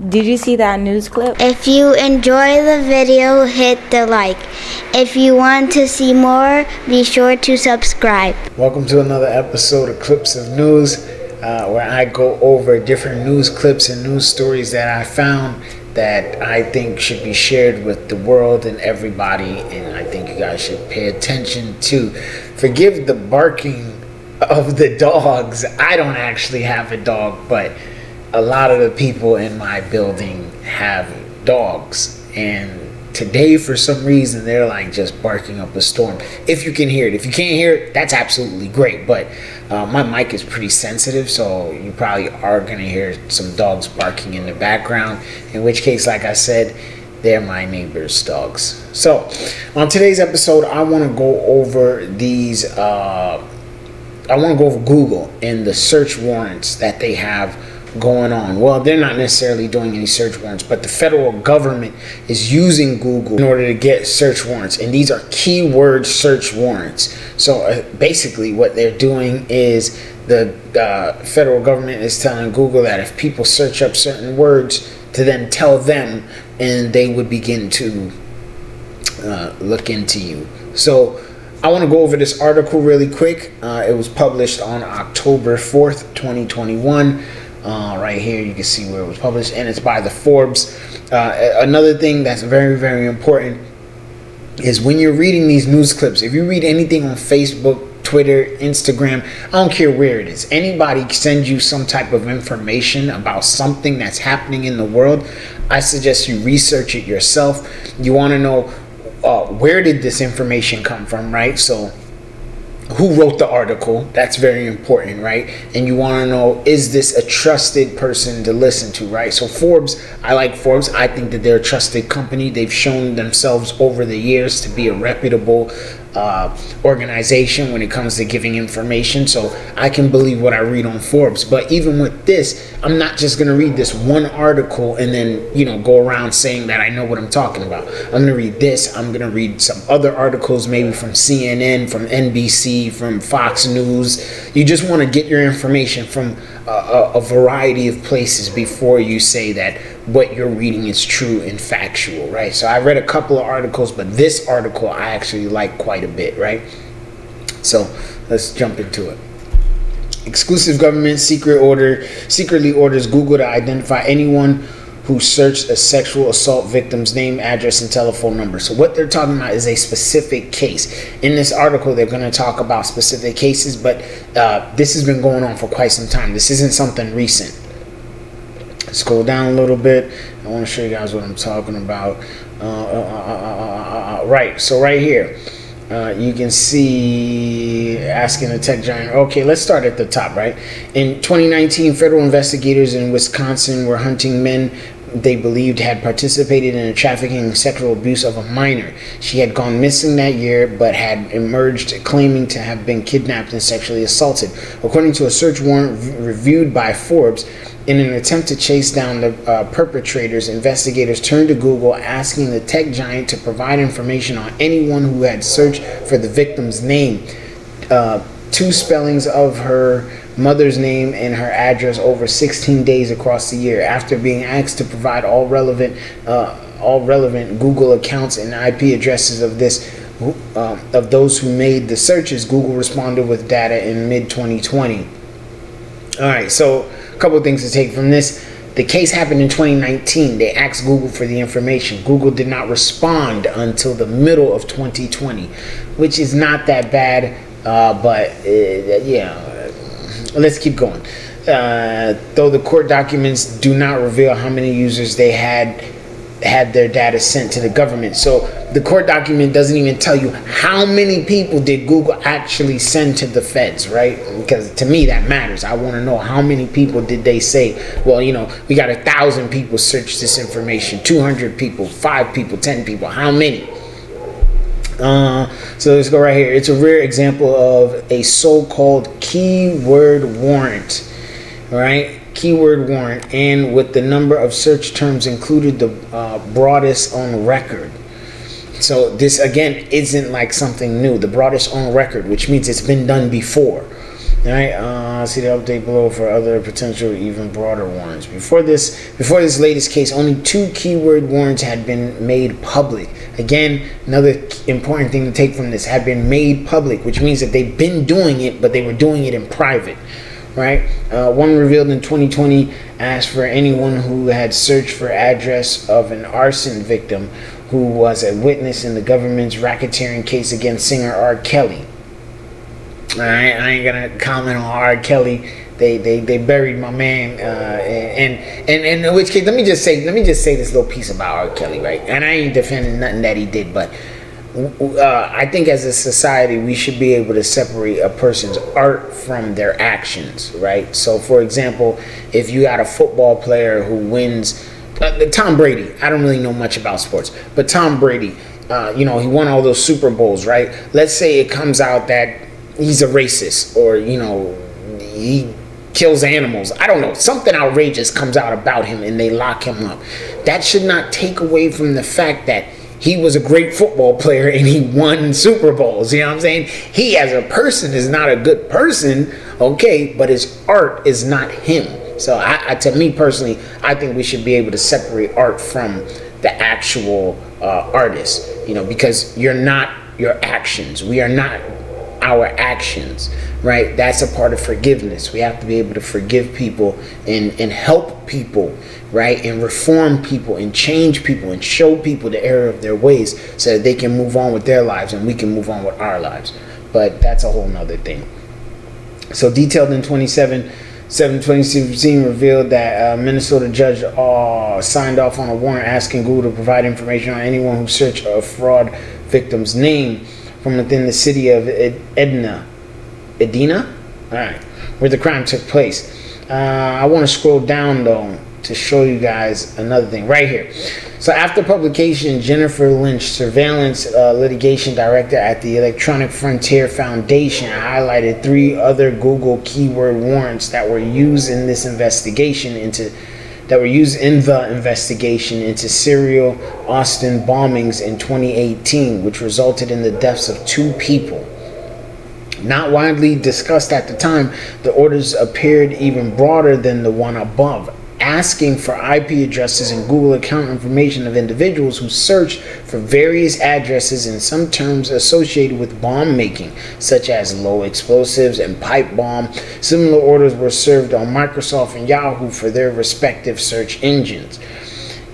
Did you see that news clip? If you enjoy the video, hit the like. If you want to see more, be sure to subscribe. Welcome to another episode of Clips of News, where I go over different news clips and news stories that I found that I think should be shared with the world and everybody, and I think you guys should pay attention to. Forgive the barking of the dogs. I don't actually have a dog, but a lot of the people in my building have dogs, and today for some reason they're like just barking up a storm. If you can hear it. If you can't hear it, that's absolutely great, but my mic is pretty sensitive, so you probably are going to hear some dogs barking in the background, in which case, like I said, they're my neighbor's dogs. So on today's episode, I want to go over Google and the search warrants that they have going on. Well, they're not necessarily doing any search warrants, but the federal government is using Google in order to get search warrants, and these are keyword search warrants. So basically what they're doing is the federal government is telling Google that if people search up certain words, to then tell them, and they would begin to look into you. So I want to go over this article really quick. It was published on October 4th, 2021. Right here you can see where it was published, and it's by the Forbes. Another thing that's very, very important is when you're reading these news clips, if you read anything on Facebook, Twitter, Instagram, I don't care where it is, anybody sends you some type of information about something that's happening in the world, I suggest you research it yourself. You want to know where did this information come from, right? So who wrote the article? That's very important, right? And you want to know, is this a trusted person to listen to, right? So Forbes, I like Forbes. I think that they're a trusted company. They've shown themselves over the years to be a reputable organization when it comes to giving information. So I can believe what I read on Forbes. But even with this, I'm not just going to read this one article and then, go around saying that I know what I'm talking about. I'm going to read this. I'm going to read some other articles, maybe from CNN, from NBC, from Fox News. You just want to get your information from a variety of places before you say that what you're reading is true and factual, right? So I read a couple of articles, but this article I actually like quite a bit, right? So let's jump into it. Exclusive government secretly orders Google to identify anyone who searched a sexual assault victim's name, address, and telephone number. So what they're talking about is a specific case. In this article, they're going to talk about specific cases, but this has been going on for quite some time. This isn't something recent. Scroll down a little bit. I want to show you guys what I'm talking about. Right, so right here, you can see asking a tech giant. Okay, let's start at the top, right? In 2019, federal investigators in Wisconsin were hunting men they believed had participated in a trafficking and sexual abuse of a minor. She had gone missing that year, but had emerged claiming to have been kidnapped and sexually assaulted. According to a search warrant reviewed by Forbes, in an attempt to chase down the perpetrators, investigators turned to Google, asking the tech giant to provide information on anyone who had searched for the victim's name, two spellings of her mother's name, and her address over 16 days across the year. After being asked to provide all relevant Google accounts and IP addresses of those who made the searches, Google responded with data in mid-2020. All right, so a couple of things to take from this. The case happened in 2019. They asked Google for the information. Google did not respond until the middle of 2020, which is not that bad, but let's keep going. Though the court documents do not reveal how many users they had their data sent to the government. So the court document doesn't even tell you how many people did Google actually send to the feds, right? Because to me that matters. I want to know how many people did they say, well, we got 1,000 people search this information, 200 people, 5 people, 10 people, how many? So let's go right here. It's a rare example of a so-called keyword warrant, right? Keyword warrant, and with the number of search terms included the broadest on record. So this again isn't like something new. The broadest on record, which means it's been done before. All right, see the update below for other potential, even broader warrants. Before this latest case, only 2 keyword warrants had been made public. Again, another important thing to take from this, had been made public, which means that they've been doing it, but they were doing it in private, right? One revealed in 2020 asked for anyone who had searched for address of an arson victim who was a witness in the government's racketeering case against singer R. Kelly. Alright, I ain't gonna comment on R. Kelly. They buried my man, and in which case, let me just say this little piece about R. Kelly, right? And I ain't defending nothing that he did, but I think as a society we should be able to separate a person's art from their actions, right? So, for example, if you got a football player who wins, Tom Brady. I don't really know much about sports, but Tom Brady, he won all those Super Bowls, right? Let's say it comes out that he's a racist, or he kills animals. I don't know, something outrageous comes out about him and they lock him up. That should not take away from the fact that he was a great football player and he won Super Bowls. You know what I'm saying? He as a person is not a good person, okay, but his art is not him. So to me personally, I think we should be able to separate art from the actual artist, because you're not your actions. We are not our actions, right? That's a part of forgiveness. We have to be able to forgive people and help people, right? And reform people and change people and show people the error of their ways so that they can move on with their lives and we can move on with our lives. But that's a whole nother thing. So detailed in 7/2017 revealed that Minnesota judge signed off on a warrant asking Google to provide information on anyone who searched a fraud victim's name from within the city of Edina, all right, where the crime took place. I want to scroll down though to show you guys another thing right here. So after publication, Jennifer Lynch, surveillance litigation director at the Electronic Frontier Foundation, highlighted 3 other Google keyword warrants that were used in the investigation into serial Austin bombings in 2018, which resulted in the deaths of 2 people. Not widely discussed at the time, the orders appeared even broader than the one above, asking for IP addresses and Google account information of individuals who searched for various addresses in some terms associated with bomb making, such as low explosives and pipe bomb. Similar orders were served on Microsoft and Yahoo for their respective search engines.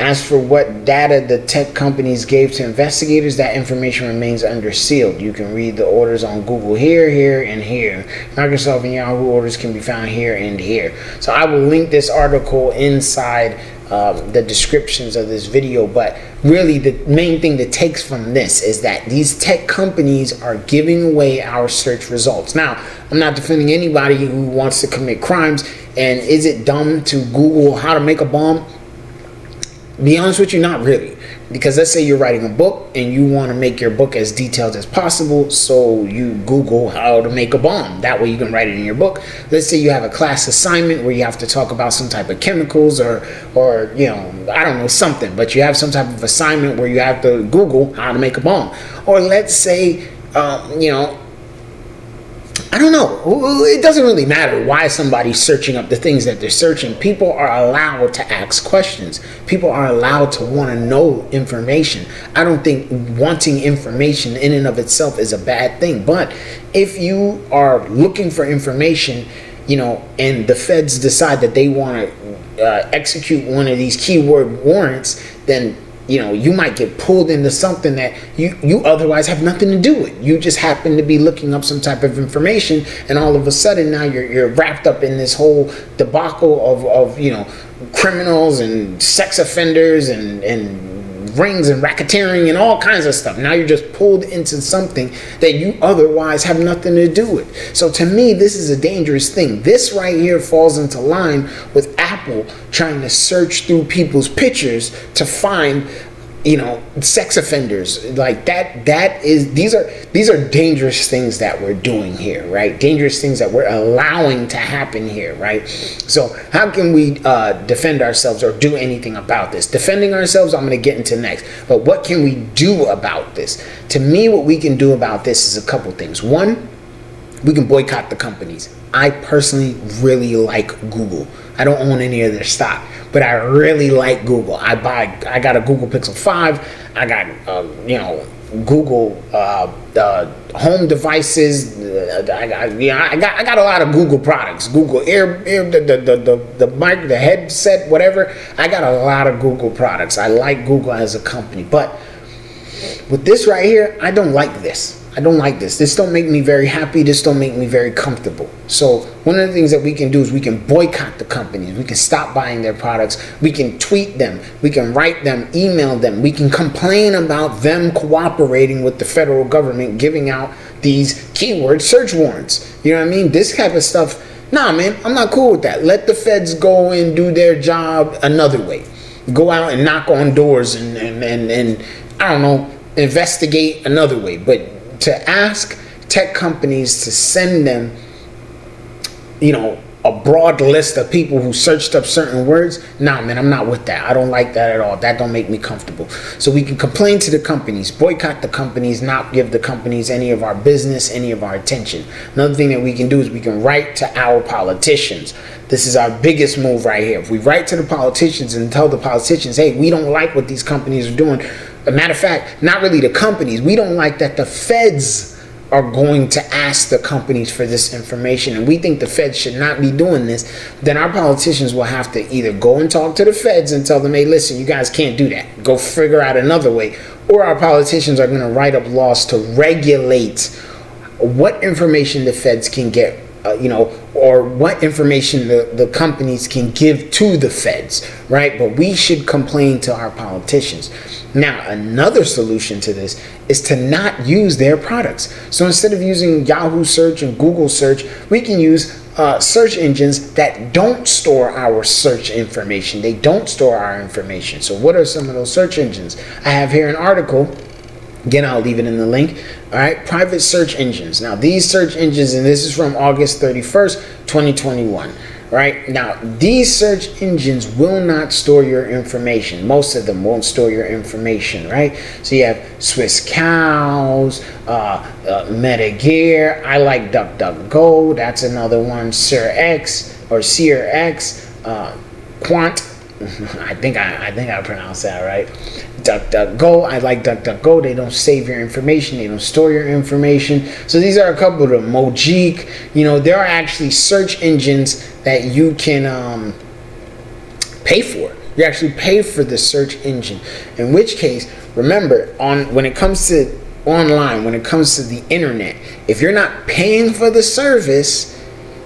As for what data the tech companies gave to investigators, that information remains under seal. You can read the orders on Google here, and here. Microsoft and Yahoo orders can be found here and here. So I will link this article inside the descriptions of this video, but really the main thing that takes from this is that these tech companies are giving away our search results. Now, I'm not defending anybody who wants to commit crimes, and is it dumb to Google how to make a bomb? Be honest with you, not really. Because let's say you're writing a book and you want to make your book as detailed as possible, so you Google how to make a bomb. That way you can write it in your book. Let's say you have a class assignment where you have to talk about some type of chemicals or I don't know, something, but you have some type of assignment where you have to Google how to make a bomb. Or let's say, I don't know. It doesn't really matter why somebody's searching up the things that they're searching. People are allowed to ask questions. People are allowed to want to know information. I don't think wanting information in and of itself is a bad thing. But if you are looking for information, and the feds decide that they want to execute one of these keyword warrants, then you might get pulled into something that you otherwise have nothing to do with. You just happen to be looking up some type of information, and all of a sudden now you're wrapped up in this whole debacle of criminals and sex offenders and rings and racketeering and all kinds of stuff. Now you're just pulled into something that you otherwise have nothing to do with. So to me, this is a dangerous thing. This right here falls into line with Apple trying to search through people's pictures to find sex offenders. Like these are dangerous things that we're doing here, right? Dangerous things that we're allowing to happen here, right? So how can we defend ourselves or do anything about this? Defending ourselves, I'm going to get into next. But what can we do about this? To me, what we can do about this is a couple things. One, we can boycott the companies. I personally really like Google. I don't own any of their stock, but I really like Google. I got a Google Pixel 5. I got Google home devices. I got a lot of Google products. Google the mic, the headset, whatever. I got a lot of Google products. I like Google as a company, but with this right here, I don't like this. I don't like this. This don't make me very happy. This don't make me very comfortable. So one of the things that we can do is we can boycott the companies. We can stop buying their products. We can tweet them. We can write them, email them. We can complain about them cooperating with the federal government, giving out these keyword search warrants. You know what I mean? This type of stuff. Nah, man, I'm not cool with that. Let the feds go and do their job another way. Go out and knock on doors and I don't know, investigate another way. But to ask tech companies to send them, a broad list of people who searched up certain words, nah, man, I'm not with that. I don't like that at all. That don't make me comfortable. So we can complain to the companies, boycott the companies, not give the companies any of our business, any of our attention. Another thing that we can do is we can write to our politicians. This is our biggest move right here. If we write to the politicians and tell the politicians, hey, we don't like what these companies are doing. As a matter of fact, not really the companies. We don't like that the feds are going to ask the companies for this information, and we think the feds should not be doing this. Then our politicians will have to either go and talk to the feds and tell them, hey, listen, you guys can't do that. Go figure out another way. Or our politicians are going to write up laws to regulate what information the feds can get, or what information the companies can give to the feds, right? But we should complain to our politicians. Now, another solution to this is to not use their products. So instead of using Yahoo search and Google search, we can use search engines that don't store our search information. They don't store our information. So what are some of those search engines? I have here an article. Again, I'll leave it in the link. All right, private search engines. Now, these search engines, and this is from August 31st, 2021. Right now, these search engines will not store your information. Most of them won't store your information, right? So you have Swiss Cows, Metagear. I like DuckDuckGo. That's another one. SearX or SearX, Quant. I think I pronounced that right. DuckDuckGo. I like DuckDuckGo. They don't save your information. They don't store your information. So these are a couple of them. Mojik. There are actually search engines that you can pay for. You actually pay for the search engine. In which case, remember, when it comes to online, when it comes to the internet, if you're not paying for the service,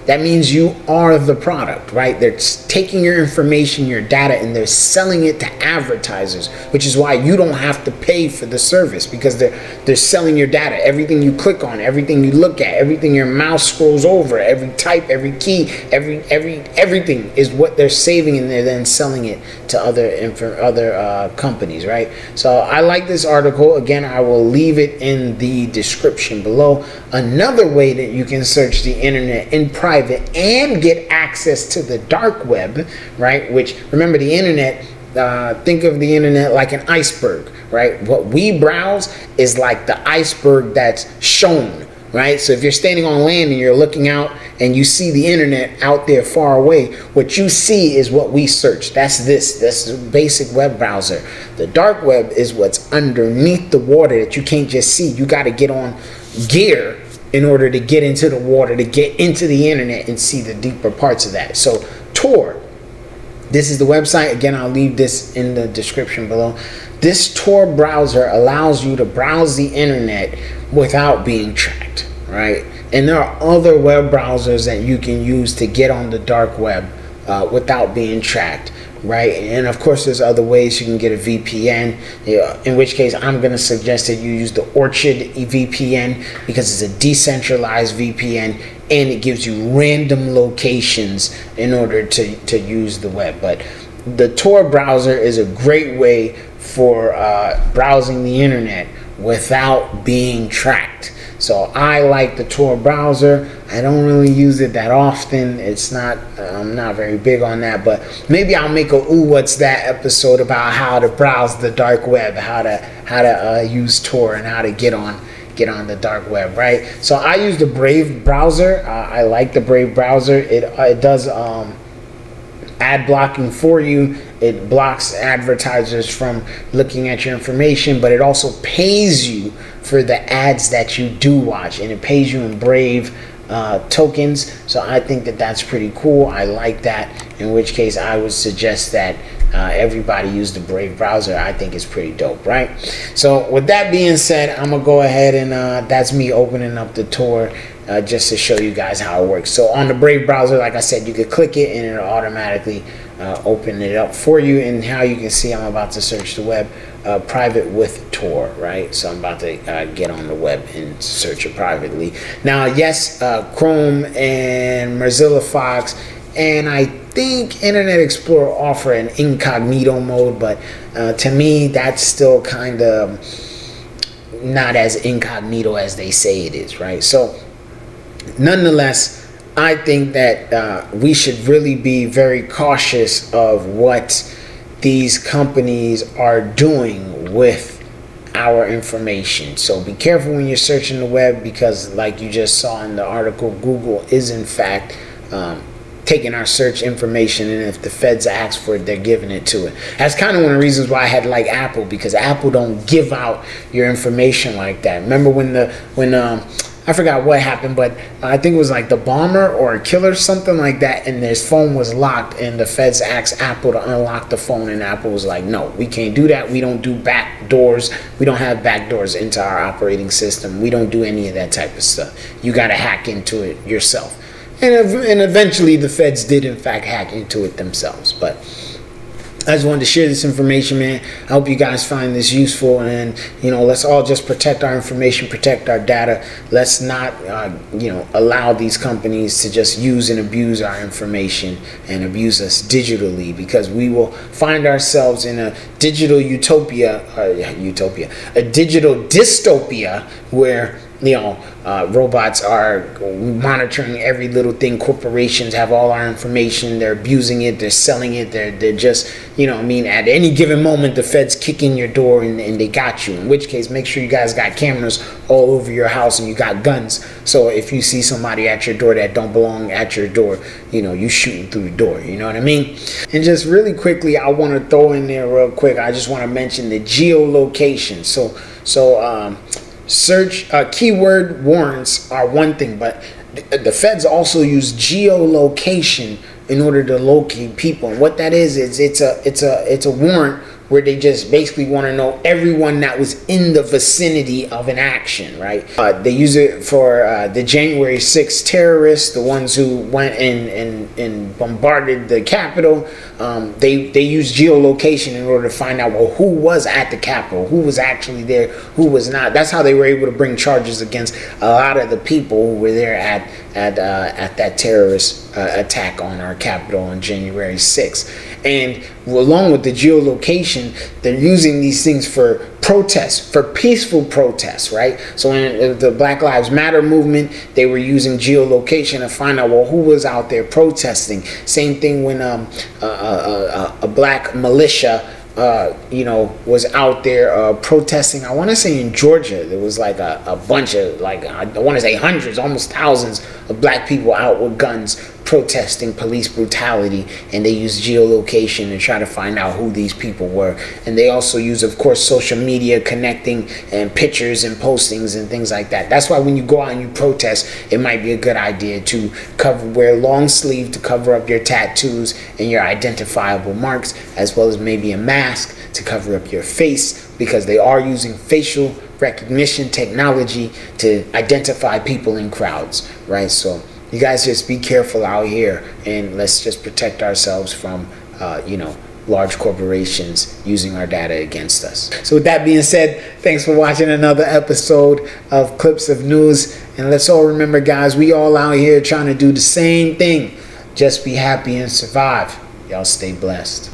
that means you are the product, right? They're taking your information, your data, and they're selling it to advertisers, which is why you don't have to pay for the service, because they're selling your data. Everything you click on, everything you look at, everything your mouse scrolls over, every type, every key, everything is what they're saving, and they're then selling it to other companies, right? So I like this article. Again, I will leave it in the description below. Another way that you can search the internet in private and get access to the dark web, right? Which, remember, the internet, think of the internet like an iceberg, right? What we browse is like the iceberg that's shown, right? So if you're standing on land and you're looking out and you see the internet out there far away, what you see is what we search. That's a basic web browser. The dark web is what's underneath the water that you can't just see. You got to get on gear in order to get into the water, to get into the internet and see the deeper parts of that. So Tor, this is the website. Again, I'll leave this in the description below. This Tor browser allows you to browse the internet without being tracked, right? And there are other web browsers that you can use to get on the dark web without being tracked, right? And of course, there's other ways you can get a VPN, in which case I'm going to suggest that you use the Orchard VPN, because it's a decentralized VPN and it gives you random locations in order to use the web. But the Tor browser is a great way for browsing the internet without being tracked. So I like the Tor browser. I don't really use it that often. I'm not very big on that, but maybe I'll make a Ooh What's That episode about how to browse the dark web, how to use Tor, and how to get get on the dark web, right? So I use the Brave browser. I like the Brave browser. It does ad blocking for you. It blocks advertisers from looking at your information, but it also pays you for the ads that you do watch, and it pays you in Brave tokens. So I think that that's pretty cool. I like that, in which case I would suggest that everybody use the Brave browser. I think it's pretty dope, right? So with that being said, I'm gonna go ahead and that's me opening up the Tor just to show you guys how it works. So on the Brave browser, like I said, you could click it and it'll automatically open it up for you. And how you can see, I'm about to search the web, private with Tor, right? So I'm about to get on the web and search it privately. Now, yes, Chrome and Mozilla Fox, and I think Internet Explorer offer an incognito mode, but to me, that's still kind of not as incognito as they say it is, right? So nonetheless, I think that we should really be very cautious of what these companies are doing with our information. So be careful when you're searching the web, because like you just saw in the article, Google is in fact taking our search information, and if the feds ask for it, they're giving it to it. That's kind of one of the reasons why I had like Apple, because Apple don't give out your information like that. Remember when I forgot what happened, but I think it was like the bomber or a killer, something like that, and his phone was locked, and the feds asked Apple to unlock the phone, and Apple was like, no, we can't do that. We don't do back doors. We don't have back doors into our operating system. We don't do any of that type of stuff. You got to hack into it yourself. And eventually the feds did in fact hack into it themselves. But I just wanted to share this information, man. I hope you guys find this useful, and let's all just protect our information, protect our data. Let's not allow these companies to just use and abuse our information and abuse us digitally, because we will find ourselves in a digital a digital dystopia where robots are monitoring every little thing. Corporations have all our information. They're abusing it. They're selling it. They're just, at any given moment, the feds kick in your door and they got you. In which case, make sure you guys got cameras all over your house and you got guns. So if you see somebody at your door that don't belong at your door, you shooting through the door. You know what I mean? And just really quickly, I want to throw in there real quick. I just want to mention the geolocation. So search keyword warrants are one thing, but the feds also use geolocation in order to locate people. And what that is it's a warrant where they just basically want to know everyone that was in the vicinity of an action, right? They use it for the January 6th terrorists, the ones who went and bombarded the Capitol. They use geolocation in order to find out, well, who was at the Capitol, who was actually there, who was not. That's how they were able to bring charges against a lot of the people who were there at that terrorist attack on our Capitol on January 6th. And along with the geolocation, they're using these things for protests, for peaceful protests, right? So in the Black Lives Matter movement, they were using geolocation to find out, well, who was out there protesting. Same thing when a black militia was out there protesting. I want to say in Georgia, there was like a bunch of, I want to say hundreds, almost thousands of black people out with guns protesting police brutality, and they use geolocation to try to find out who these people were. And they also use, of course, social media connecting and pictures and postings and things like that. That's why when you go out and you protest, it might be a good idea to wear long sleeve to cover up your tattoos and your identifiable marks, as well as maybe a mask to cover up your face, because they are using facial recognition technology to identify people in crowds, right? So you guys just be careful out here, and let's just protect ourselves from, large corporations using our data against us. So with that being said, thanks for watching another episode of Clips of News. And let's all remember, guys, we all out here trying to do the same thing. Just be happy and survive. Y'all stay blessed.